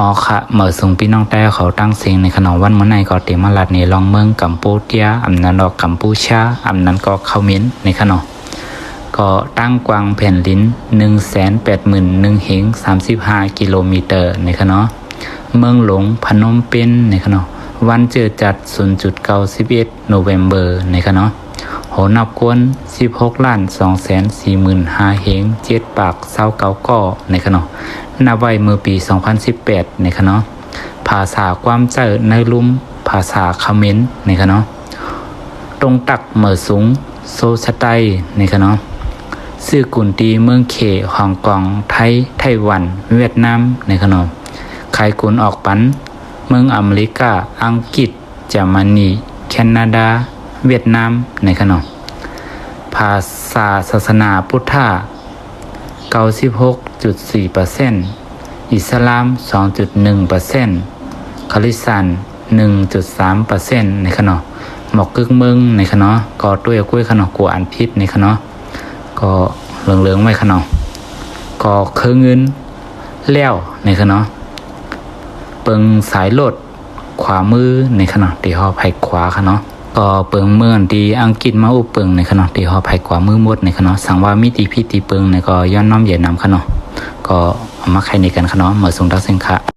อ๋อค่ะเมื่อส่งพี่น้องแต่เขาตั้งเสียงในขนมวันเมื่อไหร่ก็เตรียมมาลัดในลองเมืองกัมพูเชียอำนั้นดอกกัมพูชาอำนั้นก็เข้าเม้นในขนมก็ตั้งกว้างแผ่นลิ้น181,000เฮง35 กิโลเมตรในขนมเมืองหลวงพนมเปญในขนมวันเจอจัด 0.91 โนเวมเบอร์ในขนมโหนับกวน16,245,000เฮง7ปาก29ก้อในขนมนับไว้เมื่อปี 2018 ในขณะภาษาความเจอในลุ่มภาษาเขมรในขณะตรงตักเหมือสูงโซชไตในขณะซื่อกุนตีเมืองเขฮ่องกงไทยไต้หวันเวียดนามในขณะไขกุนออกปันเมืองอเมริกาอังกฤษเยอรมนีแคนาดาเวียดนามในขณะภาษาศาสนาพุทธะ96.4% อิสลาม 2.1% คริสตัน 1.3% ในขณะหมอกกึกเมืองในขณะก็ตัวกล้วยขณะกัวอันพิษในขณะก็เหลืองๆไว้ขณะก็คือเงินแล้วในขณะเปิงสายรถขวามือในขณะที่หอไผ่ขวาขณะก็เปิงเมืองที่อังกฤษมาอุปเปิงในขณะที่หอไผ่ขวามือหมดในขณะสังว่ามิติพิธีเปิงในก็ย้อนน้อมเหยียดน้ำขณะก็เอามาใครในกันขณะเหมือนทรงดักเซงคะ